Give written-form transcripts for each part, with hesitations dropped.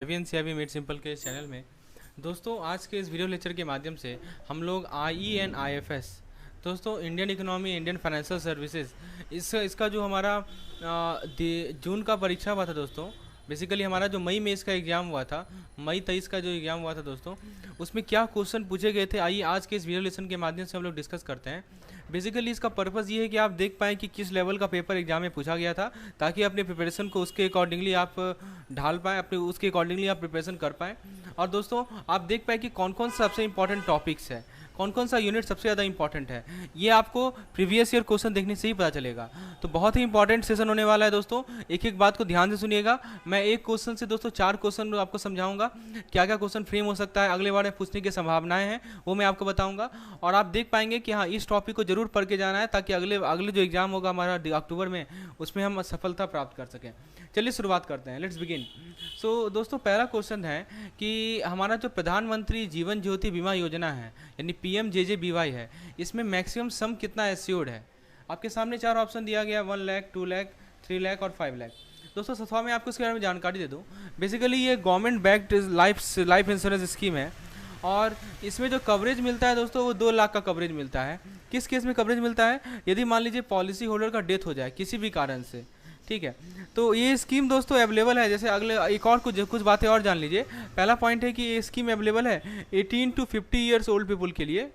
CIB made simple के इस channel में दोस्तों आज के इस वीडियो लेक्चर के माध्यम से हम लोग I N I F S दोस्तों Indian economy Indian financial services इसका जो हमारा जून का परीक्षा हुआ था दोस्तों। बेसिकली हमारा जो मई में इसका एग्ज़ाम हुआ था, मई 23 का जो एग्ज़ाम हुआ था दोस्तों, उसमें क्या क्वेश्चन पूछे गए थे आइए आज के इस वीडियो लेक्चर के माध्यम से हम लोग डिस्कस करते हैं। बेसिकली इसका पर्पज़ ये है कि आप देख पाएँ कि किस लेवल का पेपर एग्जाम में पूछा गया था, ताकि अपने प्रिपरेशन को उसके अकॉर्डिंगली आप ढाल पाएँ, अपने उसके अकॉर्डिंगली आप प्रिपरेशन कर पाएँ। और दोस्तों आप देख पाएँ कि कौन कौन सा सबसे इंपॉर्टेंट टॉपिक्स है, कौन कौन सा यूनिट सबसे ज़्यादा इंपॉर्टेंट है, ये आपको प्रीवियस ईयर क्वेश्चन देखने से ही पता चलेगा। तो बहुत ही इंपॉर्टेंट सेशन होने वाला है दोस्तों, एक एक बात को ध्यान से सुनिएगा। मैं एक क्वेश्चन से दोस्तों 4 क्वेश्चन आपको समझाऊंगा, क्या क्या क्वेश्चन फ्रेम हो सकता है, अगले बार में पूछने की संभावनाएं हैं वो मैं आपको बताऊंगा। और आप देख पाएंगे कि हाँ इस टॉपिक को जरूर पढ़ के जाना है, ताकि अगले जो एग्जाम होगा हमारा अक्टूबर में, उसमें हम सफलता प्राप्त कर सकें। चलिए शुरुआत करते हैं, लेट्स बिगिन। सो दोस्तों पहला क्वेश्चन है कि हमारा जो प्रधानमंत्री जीवन ज्योति बीमा योजना है यानी PMJJBY है, इसमें मैक्सिमम सम कितना एस्योर्ड है। आपके सामने 4 ऑप्शन दिया गया, 1 लाख, 2 लाख, 3 लाख और 5 लाख। दोस्तों सफा में आपको इसके बारे में जानकारी दे दूँ। बेसिकली ये government backed life insurance scheme है, और इसमें जो कवरेज मिलता है दोस्तों वो 2 लाख का कवरेज मिलता है। किस केस में कवरेज मिलता है? यदि मान लीजिए पॉलिसी होल्डर का डेथ हो जाए किसी भी कारण से, ठीक है, तो ये स्कीम दोस्तों अवेलेबल है। जैसे अगले एक और कुछ बातें और जान लीजिए। पहला पॉइंट है कि ये स्कीम अवेलेबल है 18 to 50 ईयर्स ओल्ड पीपल के लिए,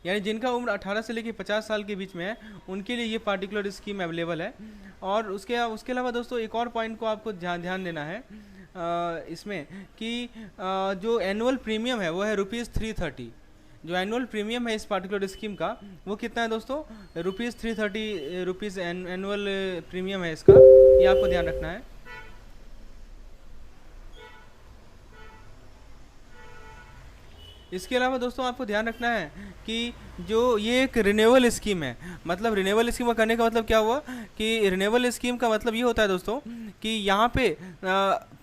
यानी जिनका उम्र 18 से लेकर 50 साल के बीच में है, उनके लिए ये पार्टिकुलर स्कीम अवेलेबल है। और उसके अलावा दोस्तों एक और पॉइंट को आपको ध्यान देना है इसमें कि जो एनुअल प्रीमियम है वो है ₹330। जो एनुअल प्रीमियम है इस पार्टिकुलर स्कीम का वो कितना है दोस्तों? ₹330 एनुअल प्रीमियम है इसका, ये आपको ध्यान रखना है। इसके अलावा दोस्तों आपको ध्यान रखना है कि जो ये एक रिन्यूएबल स्कीम है। मतलब रिन्यूएबल स्कीम करने का मतलब क्या हुआ कि रिन्यूएबल स्कीम का मतलब ये होता है दोस्तों कि यहाँ पे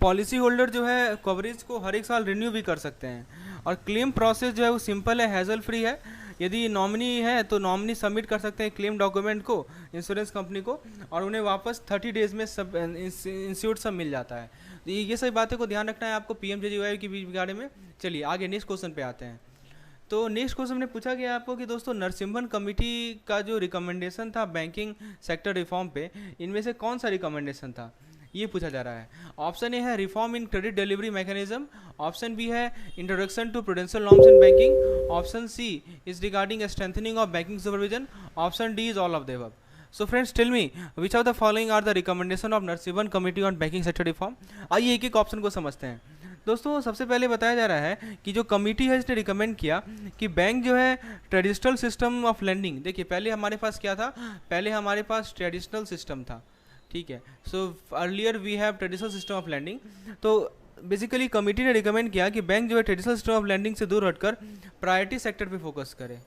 पॉलिसी होल्डर जो है कवरेज को हर एक साल रिन्यू भी कर सकते हैं। और क्लेम प्रोसेस जो है वो सिंपल है, हैजल फ्री है। यदि नॉमिनी है तो नॉमिनी सबमिट कर सकते हैं क्लेम डॉक्यूमेंट को इंश्योरेंस कंपनी को, और उन्हें वापस 30 डेज में सब इंश्योर्ड सब मिल जाता है। तो ये सभी बातें को ध्यान रखना है आपको PMJJBY के बारे में। चलिए आगे नेक्स्ट क्वेश्चन पे आते हैं। तो नेक्स्ट क्वेश्चन में पूछा गया आपको कि दोस्तों नरसिम्हन कमेटी का जो रिकमेंडेशन था बैंकिंग सेक्टर रिफॉर्म पे, इनमें से कौन सा रिकमेंडेशन था, ये पूछा जा रहा है। ऑप्शन ए है reform in credit delivery mechanism, option B है introduction to prudential norms in banking, option C is regarding strengthening of banking supervision, option D is all of the above. So friends, tell me which of the following are the recommendation of Narasimhan committee on banking sector reform। आइए एक एक option को समझते हैं। दोस्तों सबसे पहले बताया जा रहा है कि जो कमेटी है इसने रिकमेंड किया कि बैंक जो है ट्रेडिशनल सिस्टम ऑफ लेंडिंग, देखिए पहले हमारे पास क्या था, पहले हमारे पास ट्रेडिशनल सिस्टम था, ठीक है। So earlier we have traditional system of lending. तो बेसिकली कमेटी ने रिकमेंड किया कि बैंक जो है ट्रेडिशनल सिस्टम ऑफ लेंडिंग से दूर हटकर प्रायोरिटी सेक्टर पे फोकस करे,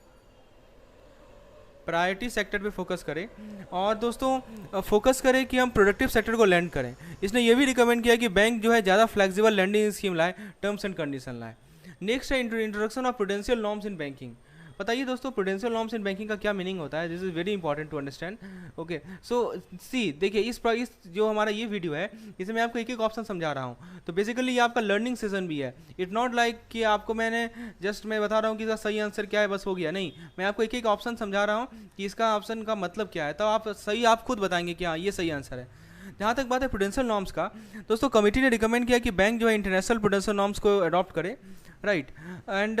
प्रायोरिटी सेक्टर पे फोकस करें। और दोस्तों फोकस करें कि हम प्रोडक्टिव सेक्टर को लैंड करें। इसने ये भी रिकमेंड किया कि बैंक जो है ज़्यादा फ्लेक्सिबल लैंडिंग स्कीम लाए, टर्म्स एंड कंडीशन लाए। नेक्स्ट है introduction of prudential norms in banking. बताइए दोस्तों प्रूडेंशियल नॉर्म्स इन बैंकिंग का क्या मीनिंग होता है? This is very important to understand. Okay so see देखिए इस जो हमारा ये वीडियो है इसमें मैं आपको एक एक ऑप्शन समझा रहा हूँ। तो बेसिकली ये आपका लर्निंग सेशन भी है। इट नॉट लाइक कि आपको मैंने जस्ट मैं बता रहा हूँ कि इसका सही आंसर क्या है बस हो गया, नहीं, मैं आपको एक एक ऑप्शन समझा रहा हूँ कि इसका ऑप्शन का मतलब क्या है, तो आप खुद बताएंगे कि हाँ ये सही आंसर है। जहाँ तक बात है प्रूडेंशियल नॉर्म्स का, दोस्तों कमेटी ने रिकमेंड किया कि बैंक जो है इंटरनेशनल प्रूडेंशियल नॉर्म्स को अडॉप्ट करे, राइट। एंड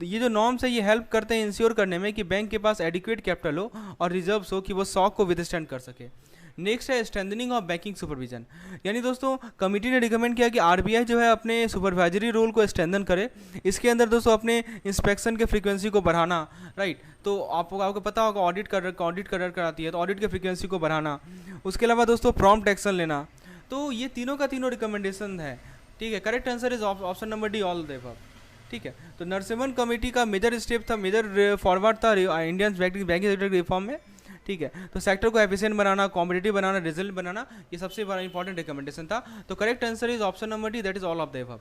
ये जो नॉर्म्स है ये हेल्प करते हैं इंश्योर करने में कि बैंक के पास एडिक्वेट कैपिटल हो और रिजर्व्स हो कि वो शॉक को विदस्टैंड कर सके। नेक्स्ट है स्ट्रेंथनिंग ऑफ बैंकिंग सुपरविजन, यानी दोस्तों कमेटी ने रिकमेंड किया कि RBI जो है अपने सुपरवाइजरी रोल को स्ट्रेंथन करे। इसके अंदर दोस्तों अपने इंस्पेक्शन के फ्रीक्वेंसी को बढ़ाना, राइट। तो आपको पता होगा ऑडिट कराती है, तो ऑडिट के फ्रीक्वेंसी को बढ़ाना। उसके अलावा दोस्तों प्रॉम्प्ट एक्शन लेना। तो ये तीनों का तीनों रिकमेंडेशन है, ठीक है। Correct answer is option number D, all the above, ठीक है। तो नरसिम्हन कमेटी का मेजर स्टेप था, मेजर फॉरवर्ड था इंडियन बैंकिंग सेक्टर रिफॉर्म में, ठीक है। तो सेक्टर को एफिशिएंट बनाना, कॉम्पिटिटिव बनाना, रिजल्ट बनाना, ये सबसे बड़ा इंपॉर्टेंट रिकमेंडेशन था। तो correct answer is option number D, that is all of the above.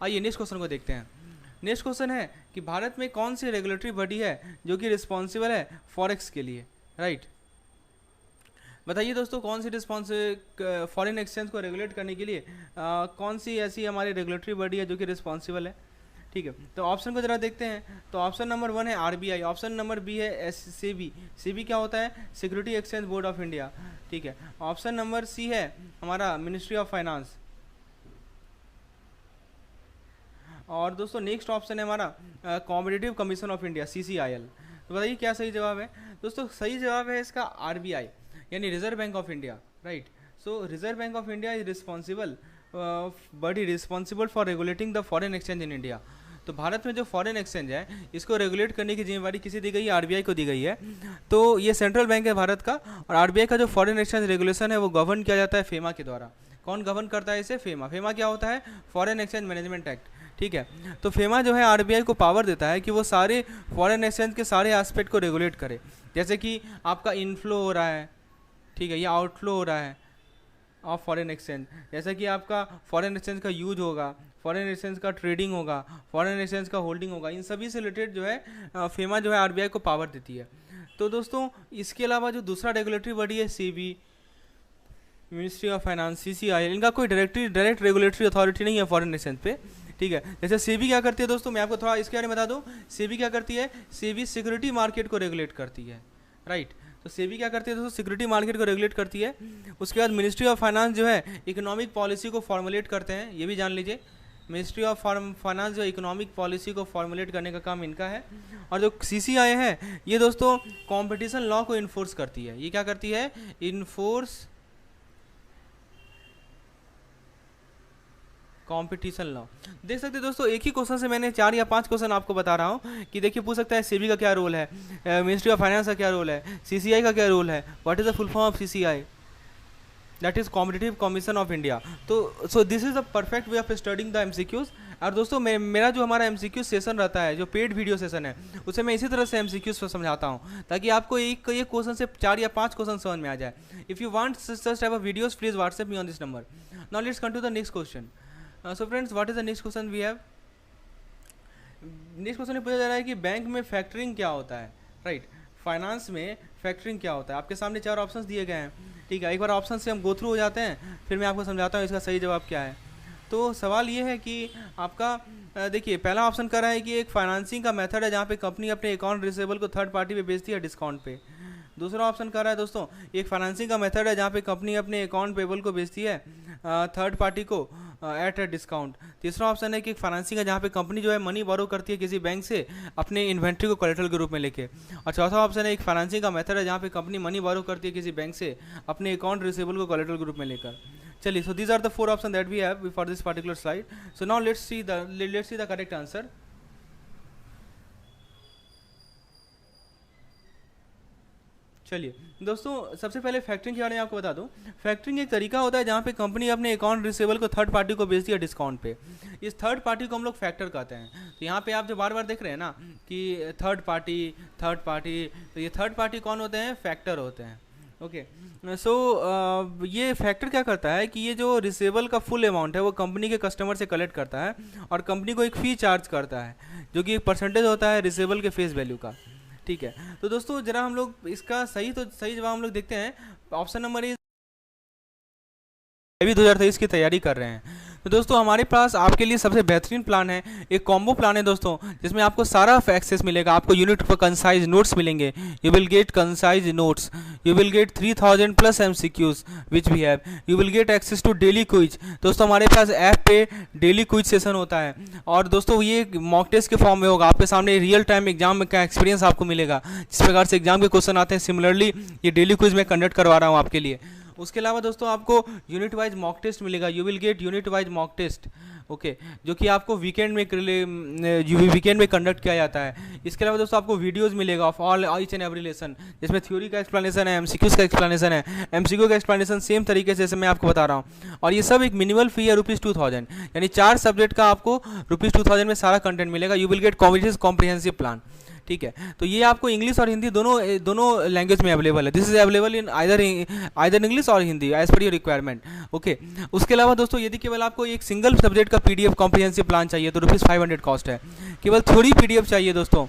आइए नेक्स्ट क्वेश्चन को देखते हैं। नेक्स्ट क्वेश्चन है कि भारत में कौन सी रेगुलेटरी बॉडी है जो कि रिस्पॉन्सिबल है फॉरेक्स के लिए, राइट। बताइए दोस्तों, कौन सी फॉरेन एक्सचेंज को रेगुलेट करने के लिए कौन सी ऐसी हमारी रेगुलेटरी बॉडी है जो कि रिस्पॉन्सिबल है? ठीक है, तो ऑप्शन को जरा देखते हैं। तो ऑप्शन नंबर 1 है आरबीआई, ऑप्शन नंबर बी है सेबी। सेबी क्या होता है? Security exchange board of India. ठीक है, ऑप्शन नंबर सी है हमारा मिनिस्ट्री ऑफ फाइनेंस। और दोस्तों नेक्स्ट ऑप्शन है हमारा कॉम्पिटिटिव कमीशन ऑफ इंडिया, सीसीआईएल। तो बताइए क्या सही जवाब है? दोस्तों सही जवाब है इसका आरबीआई, यानी reserve bank of India, right. So reserve bank of India is responsible body responsible for regulating the foreign exchange in India. तो भारत में जो फॉरेन एक्सचेंज है इसको रेगुलेट करने की जिम्मेवारी किसे दी गई है? आरबीआई को दी गई है। तो ये सेंट्रल बैंक है भारत का, और आरबीआई का जो फॉरेन एक्सचेंज रेगुलेशन है वो गवर्न किया जाता है फेमा के द्वारा। कौन गवर्न करता है इसे? फेमा। फेमा क्या होता है? Foreign exchange management act. ठीक है, तो फेमा जो है आरबीआई को पावर देता है कि वो सारे फॉरेन एक्सचेंज के सारे एस्पेक्ट को रेगुलेट करे, जैसे कि आपका इनफ्लो हो रहा है, ठीक है, या आउटफ्लो हो रहा है ऑफ फॉरेन एक्सचेंज, जैसा कि आपका फॉरेन एक्सचेंज का यूज होगा, फॉरेन एक्सचेंज का ट्रेडिंग होगा, फॉरेन एक्सचेंज का होल्डिंग होगा, इन सभी से रिलेटेड जो है फेमा जो है आरबीआई को पावर देती है। तो दोस्तों इसके अलावा जो दूसरा रेगुलेटरी बॉडी है सेबी, मिनिस्ट्री ऑफ फाइनेंस, सीसीआईएल, इनका कोई डायरेक्ट रेगुलेटरी अथॉरिटी नहीं है फॉरेन एक्सचेंज पे। ठीक है, जैसे सेबी क्या करती है दोस्तों, मैं आपको थोड़ा इसके बारे में बता दूं। सेबी क्या करती है? सेबी सिक्योरिटी मार्केट को रेगुलेट करती है, राइट। तो सेबी क्या करती है दोस्तों? सिक्योरिटी मार्केट को रेगुलेट करती है। उसके बाद मिनिस्ट्री ऑफ फाइनेंस जो है इकोनॉमिक पॉलिसी को फॉर्मुलेट करते हैं, ये भी जान लीजिए। मिनिस्ट्री ऑफ फाइनेंस जो इकोनॉमिक पॉलिसी को फॉर्मुलेट करने का काम इनका है। और जो सीसीआई है ये दोस्तों कॉम्पिटिशन लॉ को इन्फोर्स करती है। ये क्या करती है? Enforce competition law. देख सकते हैं दोस्तों, एक ही क्वेश्चन से मैंने 4 या 5 क्वेश्चन आपको बता रहा हूँ कि देखिए पूछ सकता है सेबी का क्या रोल है, मिनिस्ट्री ऑफ फाइनेंस का क्या रोल है, सीसीआई का क्या रोल है, what is the full form of CCI, that is competitive commission of India. तो so this is the perfect way of studying the MCQs. और दोस्तों मेरा जो हमारा एमसीक्यू सेशन रहता है, जो पेड वीडियो सेशन है, उसे मैं इसी तरह से एमसीक्यूज समझाता हूँ ताकि आपको एक क्वेश्चन से 4 या 5 क्वेश्चन समझ में आ जाए। If you want such type of videos please WhatsApp me on this number. Now let's come to the next question. So friends, what is the next question we have? Next question में पूछा जा रहा है कि bank में factoring क्या होता है, राइट। फाइनेंस में फैक्टरिंग क्या होता है? आपके सामने 4 ऑप्शंस दिए गए हैं, ठीक है। एक बार ऑप्शन से हम गो थ्रू हो जाते हैं, फिर मैं आपको समझाता हूँ इसका सही जवाब क्या है। तो सवाल ये है कि आपका देखिए पहला ऑप्शन कर रहा है कि एक फाइनेंसिंग का मेथड है जहाँ पे कंपनी अपने अकाउंट रिसीवेबल को थर्ड पार्टी पे बेचती है डिस्काउंट पे। दूसरा ऑप्शन कर रहा है दोस्तों एक फाइनेंसिंग का मेथड है जहाँ पे कंपनी अपने अकाउंट पेबल को बेचती है थर्ड पार्टी को एट अ डिस्काउंट। तीसरा ऑप्शन है कि फाइनेंसिंग है जहाँ पे कंपनी जो है मनी बोरो करती है किसी बैंक से अपने इन्वेंट्री को कोलेटरल के रूप में लेके। और चौथा ऑप्शन है एक फाइनेंसिंग का मेथड है जहाँ पे कंपनी मनी बोरो करती है किसी बैंक से अपने अकाउंट रिसीवेबल को कोलेटरल के रूप में लेकर। चलिए, so these are the 4 option that we have for this particular slide. So now let's see the correct answer. चलिए दोस्तों, सबसे पहले फैक्टरिंग के बारे में आपको बता दूं। फैक्टरिंग एक तरीका होता है जहाँ पे कंपनी अपने अकाउंट रिसीवेबल को थर्ड पार्टी को बेचती है डिस्काउंट पे। इस थर्ड पार्टी को हम लोग फैक्टर कहते हैं। तो यहाँ पे आप जो बार बार देख रहे हैं ना कि थर्ड पार्टी, तो ये थर्ड पार्टी कौन होते हैं? फैक्टर होते हैं। ओके, सो ये फैक्टर क्या करता है कि ये जो रिसीवेबल का फुल अमाउंट है वो कंपनी के कस्टमर से कलेक्ट करता है और कंपनी को एक फ़ी चार्ज करता है जो कि एक परसेंटेज होता है रिसीवेबल के फेस वैल्यू का। ठीक है, तो दोस्तों जरा हम लोग इसका सही जवाब हम लोग देखते हैं। ऑप्शन नंबर इज अभी 2023 की तैयारी कर रहे हैं तो दोस्तों हमारे पास आपके लिए सबसे बेहतरीन प्लान है, एक कॉम्बो प्लान है दोस्तों, जिसमें आपको सारा एक्सेस मिलेगा। आपको यूनिट पर कंसाइज नोट्स मिलेंगे, you will get concise notes, you will get 3000 plus MCQs which we have, you will get access to daily quiz. दोस्तों हमारे पास ऐप पे डेली क्विज सेशन होता है और दोस्तों ये मॉक टेस्ट के फॉर्म में होगा। आपके सामने रियल टाइम एग्जाम का एक्सपीरियंस आपको मिलेगा, जिस प्रकार से एग्जाम के क्वेश्चन आते हैं सिमिलरली ये डेली क्विज में कंडक्ट करवा रहा हूँ आपके लिए। उसके अलावा दोस्तों आपको यूनिट वाइज मॉक टेस्ट मिलेगा, you will get unit wise mock test, okay, जो कि आपको वीकेंड में कंडक्ट किया जाता है। इसके अलावा दोस्तों आपको वीडियोस मिलेगा of all each and every lesson, जिसमें थ्योरी का एक्सप्लेनेशन है, MCQs का एक्सप्लेनेशन है, MCQ का एक्सप्लेनेशन सेम तरीके से जैसे मैं आपको बता रहा हूँ। और ये सब एक मिनिमल फी है ₹2000, यानी 4 सब्जेक्ट का आपको ₹2000 में सारा कंटेंट मिलेगा। You will gate comprehensive plan. ठीक है, तो ये आपको इंग्लिश और हिंदी दोनों लैंग्वेज में अवेलेबल है। This is available in either English और Hindi as per your requirement. Okay, उसके अलावा दोस्तों यदि केवल आपको एक सिंगल सब्जेक्ट का PDF कॉम्प्रिहेंसिव प्लान चाहिए तो ₹500 कॉस्ट है। केवल थ्योरी PDF चाहिए दोस्तों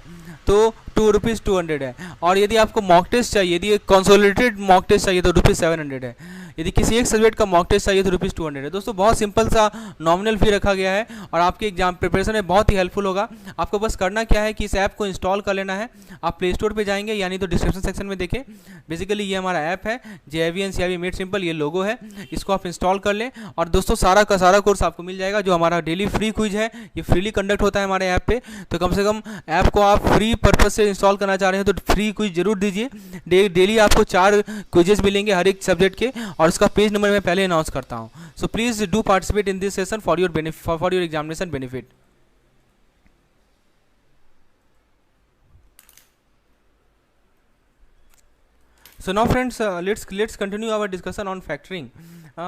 तो ₹2 है। और यदि आपको मॉक टेस्ट चाहिए, यदि कंसोलिडेटेड मॉक टेस्ट चाहिए तो ₹700 है। यदि किसी एक सब्जेक्ट का मॉक टेस्ट चाहिए तो ₹200 है। दोस्तों बहुत सिंपल सा नॉमिनल फी रखा गया है और आपके एग्जाम प्रिपरेशन में बहुत ही हेल्पफुल होगा। आपको बस करना क्या है कि इस ऐप को इंस्टॉल कर लेना है। आप प्ले स्टोर पे जाएंगे, यानी तो डिस्क्रिप्शन सेक्शन में देखें। बेसिकली ये हमारा ऐप है JIVNCIV मेड सिंपल, ये लोगो है, इसको आप इंस्टॉल कर लें। और दोस्तों सारा का सारा कोर्स आपको मिल जाएगा। जो हमारा डेली फ्री क्विज है ये फ्रीली कंडक्ट होता है हमारे ऐप पे, तो कम से कम ऐप को आप फ्री पर्पज से इंस्टॉल करना चाह रहे हैं तो फ्री क्विज जरूर दीजिए। डेली आपको 4 क्विजेस मिलेंगे हर एक सब्जेक्ट के, और उसका पेज नंबर मैं पहले अनाउंस करता हूँ। So please do participate in this session for your examination benefit. So now friends, let's continue our discussion on factoring.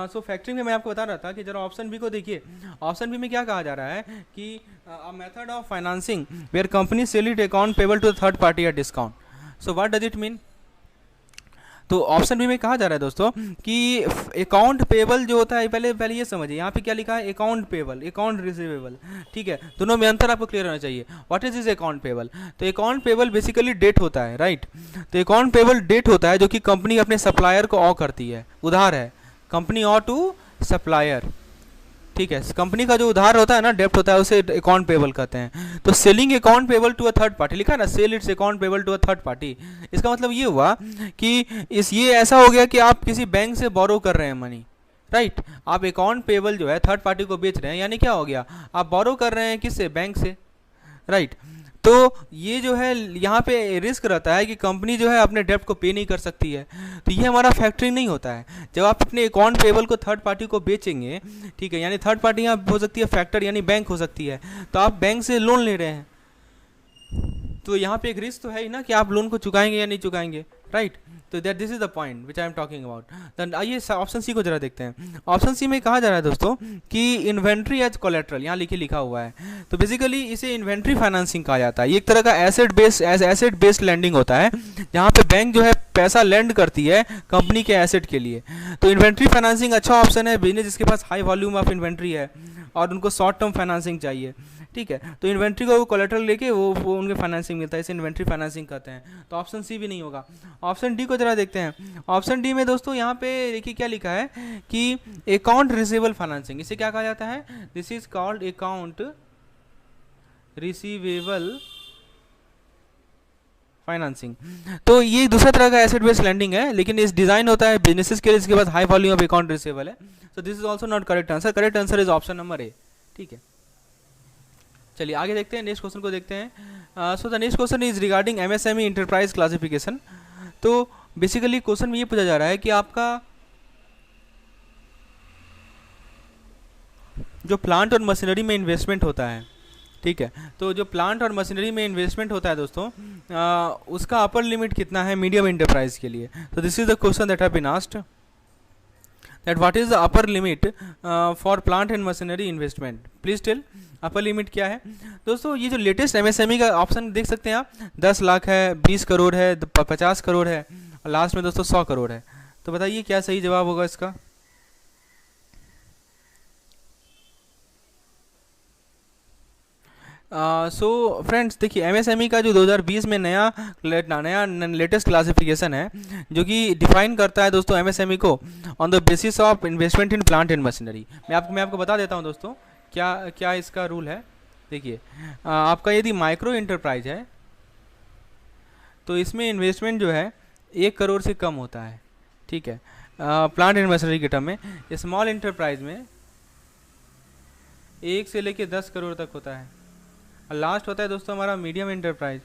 So factoring में मैं आपको बता रहा था कि जरा ऑप्शन बी को देखिए। ऑप्शन बी में क्या कहा जा रहा है कि a method of financing where company sell it account payable to the third party at discount. So what does it mean? तो ऑप्शन बी में कहा जा रहा है दोस्तों कि अकाउंट पेबल जो होता है, पहले ये समझिए यहाँ पे क्या लिखा है, अकाउंट पेबल, अकाउंट रिसीवेबल। ठीक है, दोनों में अंतर आपको क्लियर होना चाहिए। What is account payable? तो अकाउंट पेबल बेसिकली डेट होता है, राइट। तो अकाउंट पेबल डेट होता है जो कि कंपनी अपने सप्लायर को ऑ करती है, उधार है, कंपनी ऑ टू सप्लायर। ठीक है, कंपनी का जो उधार होता है ना, डेप्ट होता है, उसे अकाउंट पेबल कहते हैं। तो selling account payable to a third party लिखा है ना, sell its account payable to a third party. इसका मतलब ये हुआ कि ये ऐसा हो गया कि आप किसी बैंक से बोरो कर रहे हैं मनी, राइट। आप अकाउंट पेबल जो है थर्ड पार्टी को बेच रहे हैं, यानी क्या हो गया, आप बोरो कर रहे हैं किससे, बैंक से, राइट। तो ये जो है यहाँ पे रिस्क रहता है कि कंपनी जो है अपने डेप्ट को पे नहीं कर सकती है। तो ये हमारा फैक्टरिंग नहीं होता है। जब आप अपने अकाउंट पेबल को थर्ड पार्टी को बेचेंगे, ठीक है, यानी थर्ड पार्टी यहाँ हो सकती है फैक्टर, यानी बैंक हो सकती है। तो आप बैंक से लोन ले रहे हैं, तो यहाँ पे एक रिस्क तो है ही ना कि आप लोन को चुकाएंगे या नहीं चुकाएंगे, राइट। तो that this is the point which I am talking about. Then आइए ऑप्शन सी को जरा देखते हैं। ऑप्शन सी में कहा जा रहा है दोस्तों कि इन्वेंट्री एज कोलेट्रल, यहाँ लिखा हुआ है। तो बेसिकली इसे इन्वेंट्री फाइनेंसिंग कहा जाता है। ये एक तरह का एसेट बेस्ड लैंडिंग होता है, जहाँ पे बैंक जो है पैसा लेंड करती है कंपनी के एसेट के लिए। तो इन्वेंट्री फाइनेंसिंग अच्छा ऑप्शन है बिजनेस जिसके पास हाई वॉल्यूम ऑफ इन्वेंट्री है और उनको शॉर्ट टर्म फाइनेंसिंग चाहिए। ठीक है, तो इन्वेंट्री को कोलेटरल लेके वो उनके फाइनेंसिंग मिलता है, इसे इन्वेंट्री फाइनेंसिंग कहते हैं। तो ऑप्शन सी भी नहीं होगा। ऑप्शन डी को जरा देखते हैं। ऑप्शन डी में दोस्तों यहाँ पे देखिए क्या लिखा है कि अकाउंट रिसीवेबल फाइनेंसिंग, इसे क्या कहा जाता है, this is called account receivable financing. तो ये दूसरा तरह का एसेट बेस्ड लैंडिंग है, लेकिन इस डिजाइन होता है बिजनेसेस के लिए जिसके पास high volume of account receivable है। So this is also not correct answer. Correct answer is option number A. ठीक है, चलिए आगे देखते हैं, नेक्स्ट क्वेश्चन को देखते हैं। So the next question is regarding MSME enterprise classification. तो बेसिकली क्वेश्चन में ये पूछा जा रहा है कि आपका जो प्लांट और मशीनरी में इन्वेस्टमेंट होता है, ठीक है, तो जो प्लांट और मशीनरी में इन्वेस्टमेंट होता है दोस्तों, उसका अपर लिमिट कितना है मीडियम इंटरप्राइज के लिए। तो this is the question that have been asked, that what is the upper limit for plant and machinery investment, please tell upper limit क्या है। दोस्तों ये जो लेटेस्ट MSME का ऑप्शन देख सकते हैं आप, 10 लाख है, 20 करोड़ है, 50 करोड़ है और लास्ट में दोस्तों 100 करोड़ है। तो बताइए क्या सही जवाब होगा इसका। सो फ्रेंड्स देखिए, MSME का जो 2020 में नया लेटेस्ट क्लासिफिकेशन है, जो कि डिफाइन करता है दोस्तों MSME को on the basis of investment in plant and machinery. मैं आपको बता देता हूं दोस्तों क्या क्या इसका रूल है। देखिए, आपका यदि माइक्रो इंटरप्राइज है तो इसमें इन्वेस्टमेंट जो है 1 करोड़ से कम होता है, ठीक है, प्लांट एंड मशीनरी के टर्म में। स्मॉल इंटरप्राइज में 1 से लेके 10 करोड़ तक होता है। और लास्ट होता है दोस्तों हमारा मीडियम इंटरप्राइज,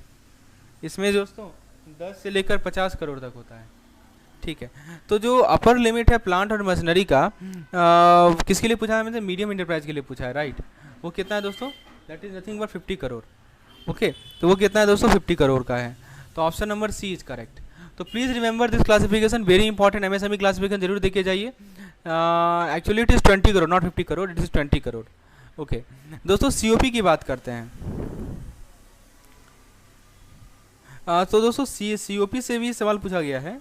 इसमें दोस्तों 10 से लेकर 50 करोड़ तक होता है। ठीक है, तो जो अपर लिमिट है प्लांट और मशीनरी का किसके लिए पूछा है, मतलब मीडियम इंटरप्राइज के लिए पूछा है, राइट। वो कितना है दोस्तों, that is nothing but 50 crore. Okay, तो वो कितना है दोस्तों, 50 करोड़ का है। तो option number C is correct. तो please remember this classification, very important. MSME classification जरूर देखिए जाइए। Actually it is 20 crore, not 50 crore, it is 20 crore. Okay दोस्तों, COP की बात करते हैं। तो दोस्तों COP से भी सवाल पूछा गया है।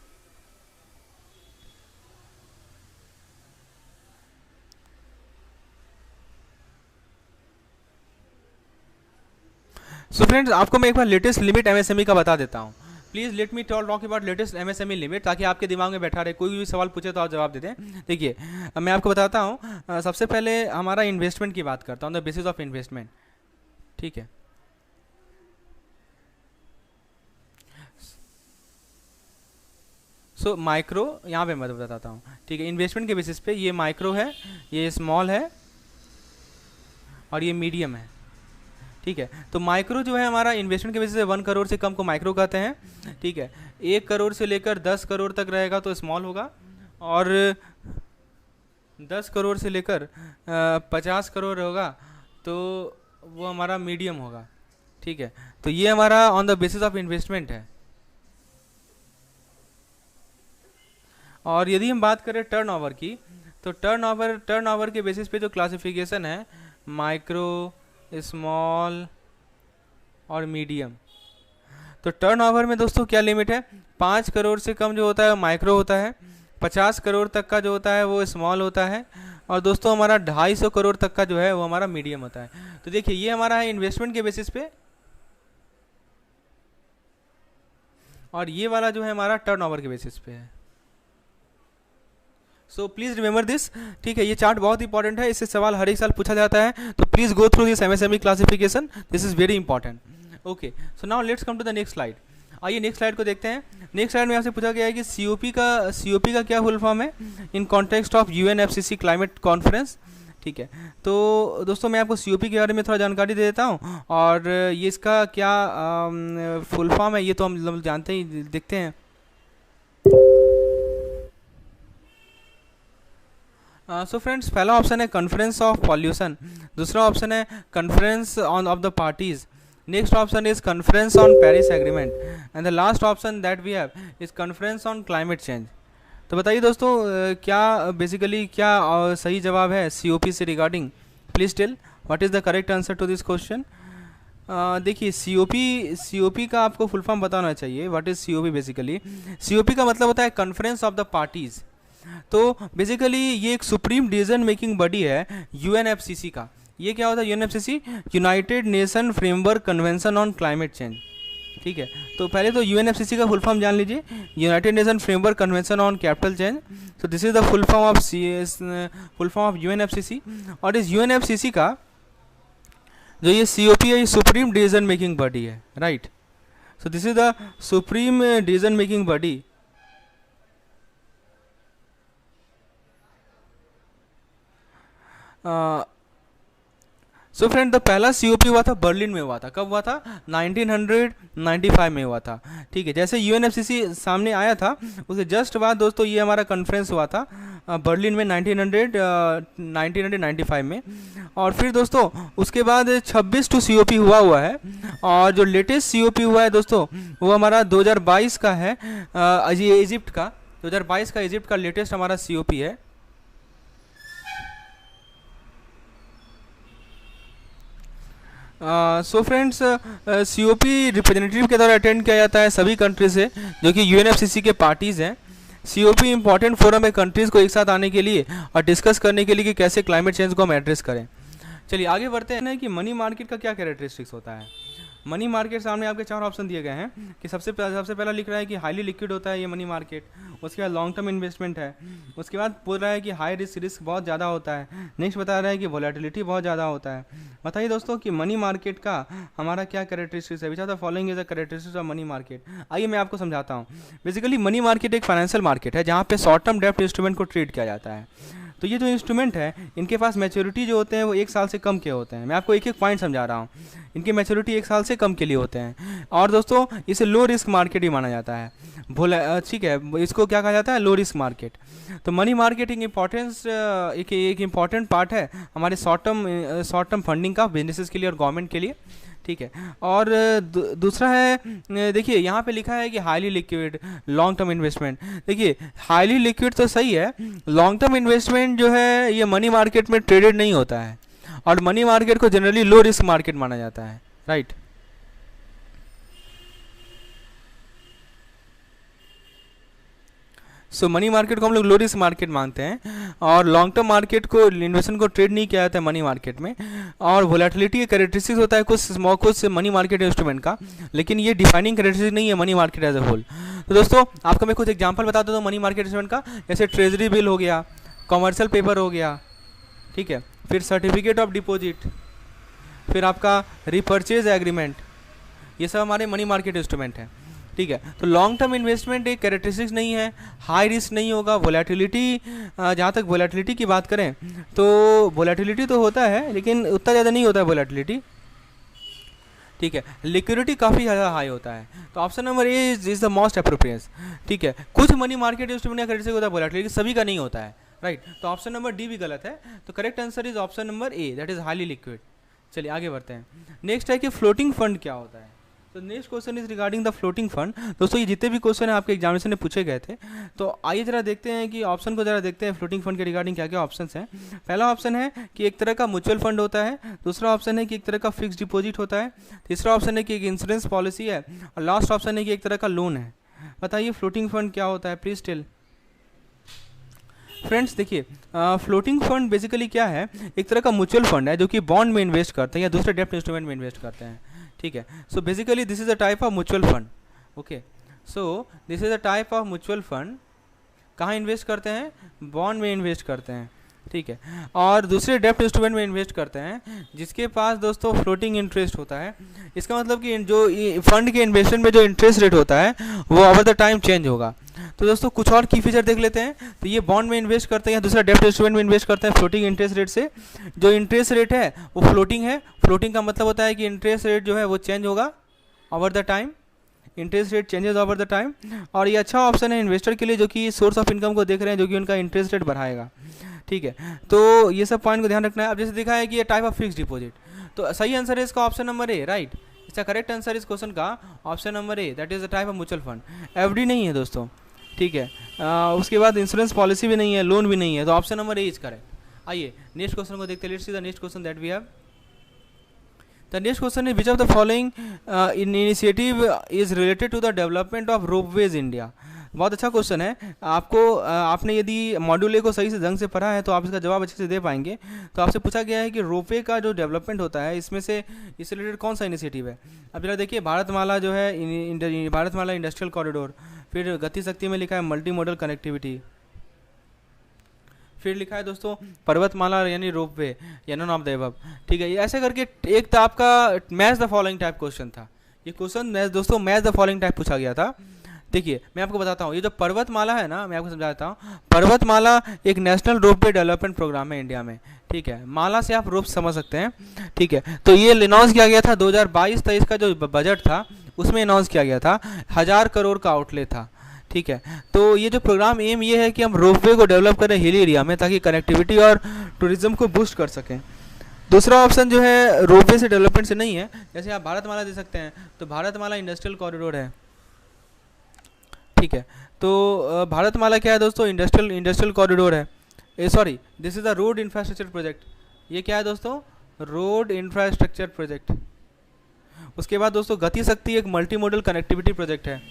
सो फ्रेंड्स, आपको मैं एक बार लेटेस्ट लिमिट एमएसएमई का बता देता हूँ। Please let me talk about latest MSME limit, ताकि आपके दिमाग में बैठा रहे, कोई भी सवाल पूछे तो आप जवाब दे दें। देखिए, मैं आपको बताता हूँ। सबसे पहले हमारा इन्वेस्टमेंट की बात करता हूँ, द बेसिस ऑफ इन्वेस्टमेंट। ठीक है, सो माइक्रो यहाँ पे मैं बताता हूँ। ठीक है, इन्वेस्टमेंट के बेसिस पे ये माइक्रो है, ये स्मॉल है और ये मीडियम है। ठीक है, तो माइक्रो जो है हमारा इन्वेस्टमेंट के बेसिस पे 1 करोड़ से कम को माइक्रो कहते हैं। ठीक है, 1 करोड़ से लेकर 10 करोड़ तक रहेगा तो स्मॉल होगा, और 10 करोड़ से लेकर 50 करोड़ होगा तो वो हमारा मीडियम होगा। ठीक है, तो ये हमारा on the basis of investment है। और यदि हम बात करें टर्नओवर की, तो टर्नओवर के बेसिस पे जो क्लासिफिकेशन है, माइक्रो, स्मॉल और मीडियम। तो टर्नओवर में दोस्तों क्या लिमिट है, 5 करोड़ से कम जो होता है माइक्रो होता है, 50 करोड़ तक का जो होता है वो स्मॉल होता है, और दोस्तों हमारा 250 करोड़ तक का जो है वो हमारा मीडियम होता है। तो देखिए, ये हमारा है इन्वेस्टमेंट के बेसिस पे, और ये वाला जो है हमारा टर्नओवर के बेसिस पे है। So please remember this. ठीक है, ये चार्ट बहुत इंपॉर्टेंट है, इससे सवाल हर एक साल पूछा जाता है, तो please go through this MSME classification, this is very important. Okay, so now let's come to the next slide. आइए नेक्स्ट स्लाइड को देखते हैं। नेक्स्ट स्लाइड में आपसे पूछा गया है कि सीओपी का क्या फुल फॉर्म है in context of UNFCCC climate conference. ठीक है, तो दोस्तों मैं आपको सीओपी के बारे में थोड़ा जानकारी दे देता हूँ, और ये इसका क्या फुल फॉर्म है ये तो हम जानते ही, देखते हैं। सो फ्रेंड्स, पहला ऑप्शन है कॉन्फ्रेंस ऑफ पॉल्यूशन, दूसरा ऑप्शन है conference on of the parties, next option is conference on Paris agreement, and the last option that we have is conference on climate change. तो बताइए दोस्तों, क्या basically क्या सही जवाब है सीओपी से regarding? Please tell what is the correct answer to this question. देखिए, सीओपी का आपको फुल फॉर्म बताना चाहिए। What is COP? Basically COP का मतलब होता है कॉन्फ्रेंस ऑफ द पार्टीज। तो बेसिकली ये एक सुप्रीम डिसीजन मेकिंग बॉडी है यूएनएफसीसी का। ये क्या होता है UNFCC? United nation framework convention on climate change. ठीक है, तो पहले तो यूएनएफसीसी का फुल फॉर्म जान लीजिए, United nation framework convention on capital change. So this is the full form of UNFCCC. और इस यूएनएफसीसी का जो ये सीओपी है, ये सुप्रीम डिसीजन मेकिंग बॉडी है, right. So this is the supreme decision making body. So friend, the पहला COP हुआ था बर्लिन में हुआ था। कब हुआ था? 1995 में हुआ था। ठीक है, जैसे यूएनएफसीसी सामने आया था उसके जस्ट बाद दोस्तों ये हमारा कॉन्फ्रेंस हुआ था बर्लिन में 1995 में। और फिर दोस्तों उसके बाद 26 टू सीओपी हुआ है, और जो लेटेस्ट सीओपी हुआ है दोस्तों वो हमारा 2022 का है, ये इजिप्ट का 2022 का इजिप्ट का लेटेस्ट हमारा सीओपी है। सो फ्रेंड्स, सीओपी रिप्रेजेंटेटिव के द्वारा अटेंड किया जाता है सभी कंट्री से जो कि यूएनएफसीसी के पार्टीज़ हैं। सीओपी इंपॉर्टेंट फोरम है कंट्रीज़ को एक साथ आने के लिए और डिस्कस करने के लिए कि कैसे क्लाइमेट चेंज को हम एड्रेस करें। चलिए आगे बढ़ते हैं कि मनी मार्केट का क्या कैरेक्टरिस्टिक्स होता है। मनी मार्केट सामने आपके 4 ऑप्शन दिए गए हैं कि सबसे पहला लिख रहा है कि हाईली लिक्विड होता है ये मनी मार्केट, उसके बाद लॉन्ग टर्म इन्वेस्टमेंट है, उसके बाद बोल रहा है कि हाई रिस्क बहुत ज़्यादा होता है, नेक्स्ट बता रहा है कि वोलेटिलिटी बहुत ज़्यादा होता है। बताइए दोस्तों कि मनी मार्केट का हमारा क्या कैरेक्टरिस्टिक्स है। Which are the following is the characteristics of money market. आइए मैं आपको समझाता हूँ। बेसिकली मनी मार्केट एक फाइनेंशियल मार्केट है जहाँ पे शॉर्ट टर्म डेप्ट इंस्ट्रूमेंट को ट्रेड किया जाता है। तो ये जो इंस्ट्रूमेंट है इनके पास मैच्योरिटी जो होते हैं वो 1 साल से कम के होते हैं। मैं आपको एक एक पॉइंट समझा रहा हूँ। इनकी मैच्योरिटी 1 साल से कम के लिए होते हैं, और दोस्तों इसे लो रिस्क मार्केट ही माना जाता है। ठीक है, इसको क्या कहा जाता है? Low risk market. तो मनी मार्केट एक इम्पॉर्टेंट पार्ट है हमारे शॉर्ट टर्म फंडिंग का बिजनेसेस के लिए और गवर्नमेंट के लिए। ठीक है, और दूसरा है, देखिए यहाँ पे लिखा है कि highly liquid long term investment. देखिए हाईली लिक्विड तो सही है, लॉन्ग टर्म इन्वेस्टमेंट जो है ये मनी मार्केट में ट्रेडेड नहीं होता है, और मनी मार्केट को जनरली लो रिस्क मार्केट माना जाता है, राइट। सो मनी मार्केट को हम लोग लो रिस्क मार्केट मानते हैं, और लॉन्ग टर्म मार्केट को इन्वेस्टमेंट को ट्रेड नहीं किया जाता है मनी मार्केट में। और वोलेटिलिटी कैरेक्टरिस्टिक्स होता है कुछ मनी मार्केट इंस्ट्रूमेंट का, लेकिन ये डिफाइनिंग कैरेक्टरिस्टिक नहीं है money market as a whole. तो दोस्तों आपको मैं कुछ एग्जांपल बता देता हूँ मनी मार्केट इंस्ट्रूमेंट का, जैसे ट्रेजरी बिल हो गया, कॉमर्शियल पेपर हो गया, ठीक है, फिर सर्टिफिकेट ऑफ डिपॉजिट, फिर आपका रिपर्चेज एग्रीमेंट, ये सब हमारे मनी मार्केट इंस्ट्रूमेंट हैं, ठीक है। तो लॉन्ग टर्म इन्वेस्टमेंट एक कैरेक्टरिस्टिक्स नहीं है, हाई रिस्क नहीं होगा। वोलेटिलिटी, जहाँ तक वोलेटिलिटी की बात करें तो वोलेटिलिटी तो होता है लेकिन उतना ज़्यादा नहीं होता है वोलेटिलिटी, ठीक है। लिक्विडिटी काफ़ी ज़्यादा हाई होता है। तो option number A is the most appropriate, ठीक है। कुछ मनी मार्केट इंस्ट्रूमेंट का कैरेक्टरिस्टिक होता है वोलेटिलिटी, सभी का नहीं होता है, राइट। तो ऑप्शन नंबर डी भी गलत है। तो correct answer is option number A, that is highly liquid. चलिए आगे बढ़ते हैं। नेक्स्ट है कि फ्लोटिंग फंड क्या होता है। तो next question is regarding the floating fund. दोस्तों ये जितने भी क्वेश्चन है आपके एग्जामिनेशन में पूछे गए थे, तो आइए जरा देखते हैं कि ऑप्शन को जरा देखते हैं फ्लोटिंग फंड के रिगार्डिंग क्या क्या ऑप्शंस हैं। पहला ऑप्शन है कि एक तरह का म्यूचुअल फंड होता है, दूसरा ऑप्शन है कि एक तरह का फिक्स डिपॉजिट होता है, तीसरा ऑप्शन है कि एक इंश्योरेंस पॉलिसी है, और लास्ट ऑप्शन है कि एक तरह का लोन है। बताइए फ्लोटिंग फंड क्या होता है, प्लीज टेल। फ्रेंड्स देखिए, फ्लोटिंग फंड बेसिकली क्या है, एक तरह का म्यूचुअल फंड है जो कि बॉन्ड में इन्वेस्ट करते हैं या दूसरे डेब्ट इंस्ट्रूमेंट में इन्वेस्ट करते हैं, ठीक है। So basically this is a type of mutual fund, okay. So this is a type of mutual fund, कहाँ इन्वेस्ट करते हैं, बॉन्ड में इन्वेस्ट करते हैं, ठीक है, और दूसरे डेब्ट इंस्ट्रूमेंट में इन्वेस्ट करते हैं जिसके पास दोस्तों फ्लोटिंग इंटरेस्ट होता है। इसका मतलब कि जो फंड के इन्वेस्टमेंट में जो इंटरेस्ट रेट होता है वो ओवर द टाइम चेंज होगा। तो दोस्तों कुछ और की फीचर देख लेते हैं। तो ये बॉन्ड में इन्वेस्ट करते हैं, दूसरा डेब्ट इंस्ट्रूमेंट में इन्वेस्ट करते हैं फ्लोटिंग इंटरेस्ट रेट से। जो इंटरेस्ट रेट है वो फ्लोटिंग है। फ्लोटिंग का मतलब होता है कि इंटरेस्ट रेट जो है वो चेंज होगा over the time, interest rate changes over the time. और ये अच्छा ऑप्शन है इन्वेस्टर के लिए जो कि सोर्स ऑफ इनकम को देख रहे हैं, जो कि उनका इंटरेस्ट रेट बढ़ाएगा, ठीक है। तो ये सब पॉइंट को ध्यान रखना है। अब जैसे दिखा है कि ये टाइप ऑफ फिक्स डिपॉजिट, तो सही आंसर है इसका ऑप्शन नंबर ए, राइट। इसका करेक्ट आंसर इस क्वेश्चन का option number A, that is the type of mutual fund. FD नहीं है दोस्तों, ठीक है। उसके बाद इंश्योरेंस पॉलिसी भी नहीं है, लोन भी नहीं है, तो option number A is correct. आइए नेक्स्ट क्वेश्चन को देखते हैं। Let's see the next question that we have. The next question is which of the following initiative is related to the development of ropeways India. बहुत अच्छा question है। आपने यदि module A को सही से ढंग से पढ़ा है तो आप इसका जवाब अच्छे से दे पाएंगे। तो आपसे पूछा गया है कि रोपवे का जो डेवलपमेंट होता है इसमें से इससे रिलेटेड कौन सा इनिशिएटिव है। अब जरा देखिए, भारतमाला जो है, भारतमाला इंडस्ट्रियल कॉरिडोर, फिर गति शक्ति में लिखा है मल्टी मॉडल कनेक्टिविटी, फिर लिखा है दोस्तों पर्वतमाला यानी रोपवे, या नॉन ऑफ द अबव, ठीक है। ऐसे करके एक था आपका match the following type question था। ये क्वेश्चन दोस्तों मैच द फॉलोइंग टाइप पूछा गया था। देखिए मैं आपको बताता हूँ, ये जो पर्वतमाला है ना, मैं आपको समझा देता हूँ। पर्वतमाला एक नेशनल रोपवे डेवलपमेंट प्रोग्राम है इंडिया में, ठीक है। माला से आप रोप समझ सकते हैं, ठीक है। तो ये अनाउंस किया गया था 2022-23 का जो बजट था उसमें अनाउंस किया गया था, 1000 करोड़ का आउटले था, ठीक है। तो ये जो प्रोग्राम एम ये है कि हम रोपवे को डेवलप करें हिल एरिया में ताकि कनेक्टिविटी और टूरिज्म को बूस्ट कर सकें। दूसरा ऑप्शन जो है रोपवे से डेवलपमेंट से नहीं है। जैसे आप भारतमाला दे सकते हैं, तो भारतमाला इंडस्ट्रियल कॉरिडोर है, ठीक है। तो भारतमाला क्या है दोस्तों, इंडस्ट्रियल कॉरिडोर है। Sorry, this is a road infrastructure project. ये क्या है दोस्तों, रोड इंफ्रास्ट्रक्चर प्रोजेक्ट। उसके बाद दोस्तों गति शक्ति एक मल्टी मॉडल कनेक्टिविटी प्रोजेक्ट है,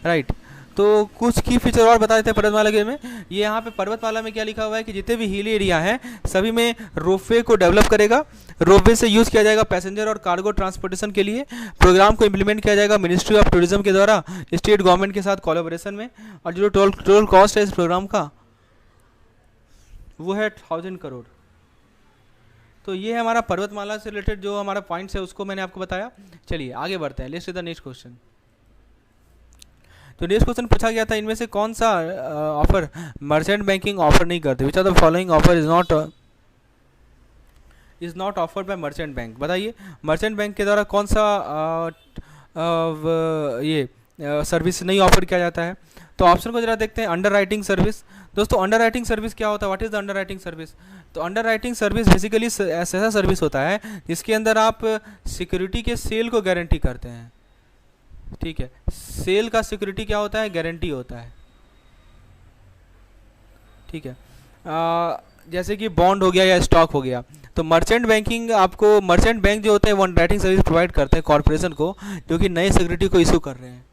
राइट। तो कुछ की फीचर और बता देते हैं पर्वतमाला के में। ये यहाँ पे पर्वतमाला में क्या लिखा हुआ है कि जितने भी हिल एरिया हैं सभी में रोपवे को डेवलप करेगा। रोपवे से यूज़ किया जाएगा पैसेंजर और कार्गो ट्रांसपोर्टेशन के लिए। प्रोग्राम को इम्प्लीमेंट किया जाएगा मिनिस्ट्री ऑफ टूरिज्म के द्वारा स्टेट गवर्नमेंट के साथ कोलैबोरेशन में। और जो टोटल कॉस्ट है इस प्रोग्राम का वो है 1000 करोड़। तो ये है हमारा पर्वतमाला से रिलेटेड जो हमारा पॉइंट्स है उसको मैंने आपको बताया। चलिए आगे बढ़ते हैं, let's see the next question. तो नेक्स्ट क्वेश्चन पूछा गया था इनमें से कौन सा ऑफर मर्चेंट बैंकिंग ऑफर नहीं करते, which are the following offer is not offered by merchant bank. बताइए मर्चेंट बैंक के द्वारा कौन सा ये सर्विस नहीं ऑफर किया जाता है। तो ऑप्शन को जरा देखते हैं, अंडर राइटिंग सर्विस। दोस्तों अंडर राइटिंग सर्विस क्या होता है, what is the under writing service. तो अंडर राइटिंग सर्विस बेसिकली ऐसा सर्विस होता है जिसके अंदर आप सिक्योरिटी के सेल को गारंटी करते हैं, ठीक है। सेल का सिक्योरिटी क्या होता है, गारंटी होता है, ठीक है। जैसे कि बॉन्ड हो गया या स्टॉक हो गया। तो मर्चेंट बैंकिंग आपको, मर्चेंट बैंक जो होते हैं वो अंडर राइटिंग सर्विस प्रोवाइड करते हैं कॉर्पोरेशन को जो कि नए सिक्योरिटी को इशू कर रहे हैं,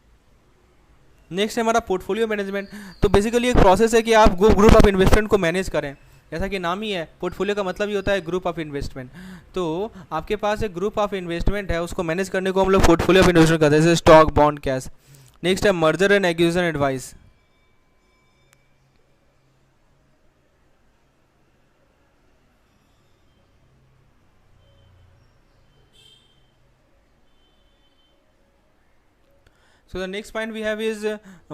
नेक्स्ट है हमारा पोर्टफोलियो मैनेजमेंट। तो बेसिकली एक प्रोसेस है कि आप ग्रुप ऑफ इन्वेस्टमेंट को मैनेज करें, जैसा कि नाम ही है, पोर्टफोलियो का मतलब ही होता है ग्रुप ऑफ इन्वेस्टमेंट। तो आपके पास एक ग्रुप ऑफ इन्वेस्टमेंट है, उसको मैनेज करने को हम लोग पोर्टफोलियो ऑफ इन्वेस्टमेंट करते हैं, जैसे स्टॉक, बॉन्ड, कैश। नेक्स्ट है merger and acquisition advice. So the next point we have is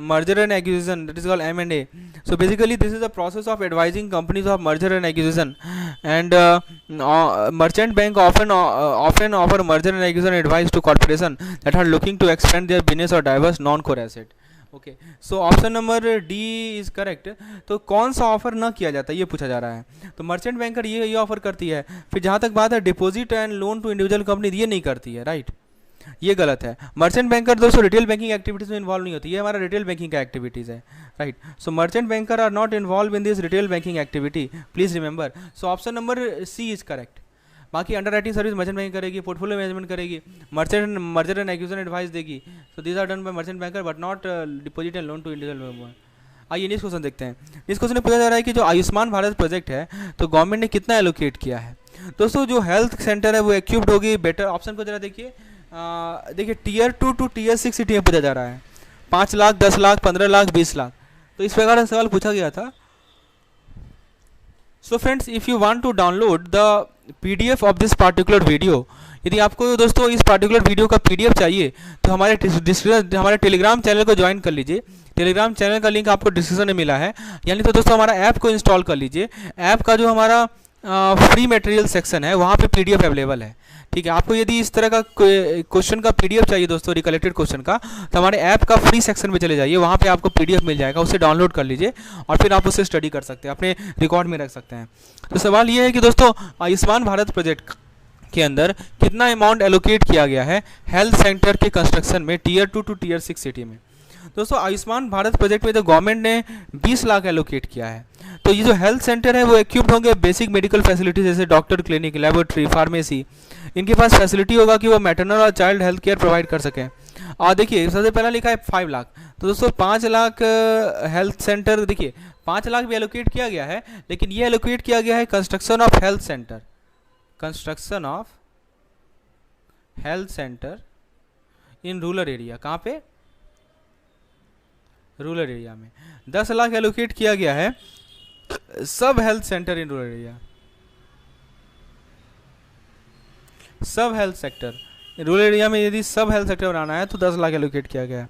merger and acquisition, that is called M&A. So basically this is the process of advising companies of merger and acquisition, and merchant bank often offer merger and acquisition advice to corporation that are looking to expand their business or divest non-core asset. Okay, so option number D is correct. तो कौन सा offer ना किया जाता है ये पूछा जा रहा है। तो मर्चेंट बैंकर ये ऑफर करती है। फिर जहाँ तक बात है deposit and loan to individual company, ये नहीं करती है, राइट, ये गलत है। मर्चेंट बैंकर दोस्तों रिटेल बैंकिंग एक्टिविटीज में इन्वॉल्व नहीं होती, ये हमारा रिटेल बैंकिंग का एक्टिविटीज है, right. So merchant banker are not involve in this retail banking activity, please remember. So option number C is correct. बाकी underwriting service merchant banking करेगी, portfolio management करेगी, merger and acquisition advice देगी। सो these are done by merchant banker but not deposit and loan to individual. आइए next question देखते हैं। Next question में पूछा जा रहा है कि जो आयुष्मान भारत प्रोजेक्ट है तो गवर्नमेंट ने कितना एलोकेट किया है। दोस्तों जो हेल्थ सेंटर है वो इक्विप्ड होगी बेटर, ऑप्शन को जरा देखिए, देखिए टीयर 2 टू टीयर 6 सिटी में पूछा जा रहा है। 5 लाख, 10 लाख, 15 लाख, 20 लाख, तो इस प्रकार का सवाल पूछा गया था। So friends, if you want to download the PDF of this particular video, यदि आपको दोस्तों इस पार्टिकुलर वीडियो का पीडीएफ चाहिए तो हमारे टेलीग्राम चैनल को ज्वाइन कर लीजिए। टेलीग्राम चैनल का लिंक आपको डिस्क्रिप्शन में मिला है, यानी तो दोस्तों हमारा ऐप को इंस्टॉल कर लीजिए। ऐप का जो हमारा फ्री मटेरियल सेक्शन है वहाँ पे पीडीएफ अवेलेबल है, ठीक है। आपको यदि इस तरह का क्वेश्चन का पीडीएफ चाहिए दोस्तों, रिकलेक्टेड क्वेश्चन का, तो हमारे ऐप का फ्री सेक्शन में चले जाइए, वहाँ पे आपको पीडीएफ मिल जाएगा, उसे डाउनलोड कर लीजिए और फिर आप उसे स्टडी कर सकते हैं, अपने रिकॉर्ड में रख सकते हैं। तो सवाल ये है कि दोस्तों आयुष्मान भारत प्रोजेक्ट के अंदर कितना अमाउंट एलोकेट किया गया है हेल्थ सेंटर के कंस्ट्रक्शन में टीयर 2 टू टीयर 6 सिटी में। दोस्तों आयुष्मान भारत प्रोजेक्ट में तो गवर्नमेंट ने 20 लाख एलोकेट किया है। तो ये जो हेल्थ सेंटर है वो इक्विप्ड होंगे बेसिक मेडिकल फैसिलिटीज, जैसे डॉक्टर, क्लिनिक, लेबोरेटरी, फार्मेसी, इनके पास फैसिलिटी होगा कि वो मैटरनल और चाइल्ड हेल्थ केयर प्रोवाइड कर सकें। और देखिए सबसे पहला लिखा है 5 लाख, तो दोस्तों 5 लाख हेल्थ सेंटर, देखिए 5 लाख भी एलोकेट किया गया है, लेकिन ये एलोकेट किया गया है construction of health centre, construction of health centre in rural area. कहाँ पे? रूरल एरिया में 10 लाख एलोकेट किया गया है सब health centre in rural area, सब हेल्थ सेक्टर रूरल एरिया में यदि सब हेल्थ सेक्टर बनाना है तो 10 लाख एलोकेट किया गया है,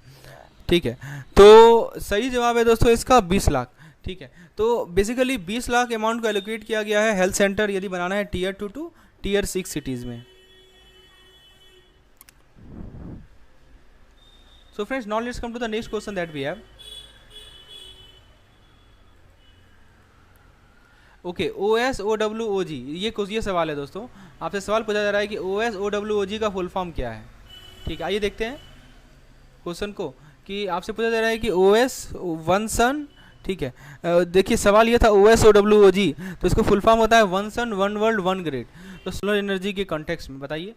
ठीक है। तो सही जवाब है दोस्तों इसका 20 लाख, ठीक है। तो बेसिकली 20 लाख अमाउंट को एलोकेट किया गया है हेल्थ सेंटर यदि बनाना है टीयर 2 टू टीयर 6 सिटीज में। So friends, now let's come to the next question that we have. Okay, OSOWOG, ये सवाल है दोस्तों, आपसे सवाल पूछा जा रहा है कि OSOWOG का फुल फॉर्म क्या है, ठीक है। आइए देखते हैं क्वेश्चन को, कि आपसे पूछा जा रहा है कि OS वन सन, ठीक है। देखिए सवाल ये था OSOWOG, तो इसको फुल फॉर्म होता है one sun one world one grid. तो सोलर एनर्जी के कॉन्टेक्स्ट में बताइए।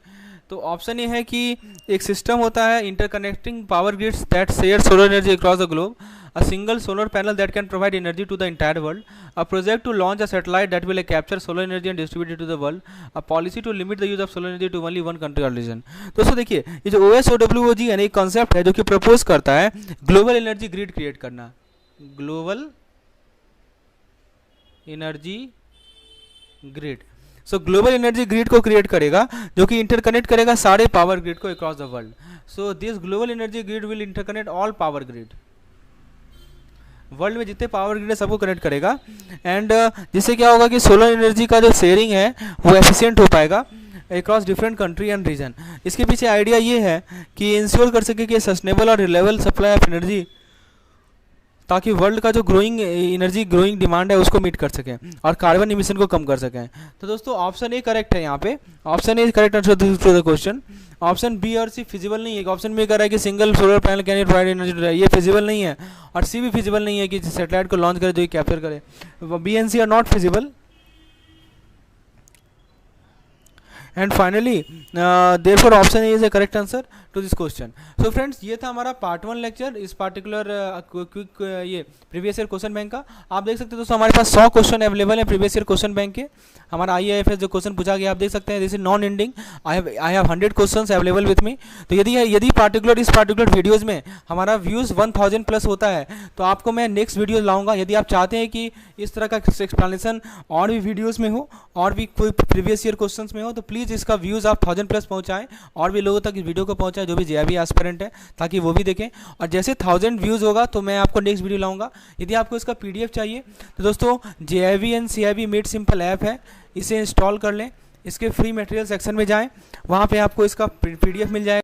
तो ऑप्शन ये है कि एक सिस्टम होता है interconnecting power grids that share solar energy across the globe, a single solar panel that can provide energy to the entire world, a project to launch a satellite that will capture solar energy and distribute to the world, a policy to limit the use of solar energy to only one country और region. दोस्तों देखिए ये जो OSOWOG यानी एक concept है जो कि प्रपोज करता है ग्लोबल एनर्जी ग्रिड क्रिएट करना, ग्लोबल एनर्जी ग्रिड। सो ग्लोबल एनर्जी ग्रिड को क्रिएट करेगा जो कि इंटरकनेक्ट करेगा सारे पावर ग्रिड को across the world. So this global energy grid will interconnect all power grid, world में जितने पावर ग्रिड है सबको कनेक्ट करेगा, एंड जिससे क्या होगा कि सोलर एनर्जी का जो शेयरिंग है वो एफिशिएंट हो पाएगा across different country and region. इसके पीछे आइडिया ये है कि इंश्योर कर सके कि सस्टेनेबल और रिलायबल सप्लाई ऑफ एनर्जी, ताकि वर्ल्ड का जो ग्रोइंग डिमांड है उसको मीट कर सकें और कार्बन इमिशन को कम कर सकें। तो दोस्तों ऑप्शन ए करेक्ट है यहाँ पे, option A correct answer to the question. Option B और सी फिजिबल नहीं है। ऑप्शन बी कह रहा है कि single solar panel can provide energy, ये फिजिबल नहीं है, और सी भी फिजिबल नहीं है कि सैटेलाइट को लॉन्च करे जो कैप्चर करे। B and C are not feasible. And finally therefore option A is the correct answer to this question. So friends, ये था हमारा पार्ट 1 लेक्चर इस पार्टिकुलर क्विक ये प्रीवियस ईयर क्वेश्चन बैंक का। आप देख सकते हैं दोस्तों हमारे पास 100 क्वेश्चन अवेलेबल है प्रीवियस ईयर क्वेश्चन बैंक के। हमारा IAFS जो क्वेश्चन पूछा गया आप देख सकते हैं, this is non ending. I have 100 questions available with me. तो यदि इस पार्टिकुलर वीडियोज़ में हमारा व्यूज़ 1000 प्लस होता है तो आपको मैं नेक्स्ट वीडियो लाऊंगा। यदि आप चाहते हैं कि इस तरह का एक्सप्लेनेशन और भी वीडियोज़ में हो और भी कोई प्रीवियस ईयर क्वेश्चंस में हो, तो प्लीज़ इसका व्यूज़ आप 1000 प्लस पहुँचाएँ और भी लोगों तक इस वीडियो को पहुँचाएँ जो भी JIB एस्पिरेंट है, ताकि वो भी देखें। और जैसे 1000 व्यूज़ होगा तो मैं आपको नेक्स्ट वीडियो लाऊंगा। यदि आपको इसका PDF चाहिए तो दोस्तों JIB and CIB made simple app है, इसे इंस्टॉल कर लें। इसके फ्री मटेरियल सेक्शन में जाएं, वहाँ पे आपको इसका PDF मिल जाएगा।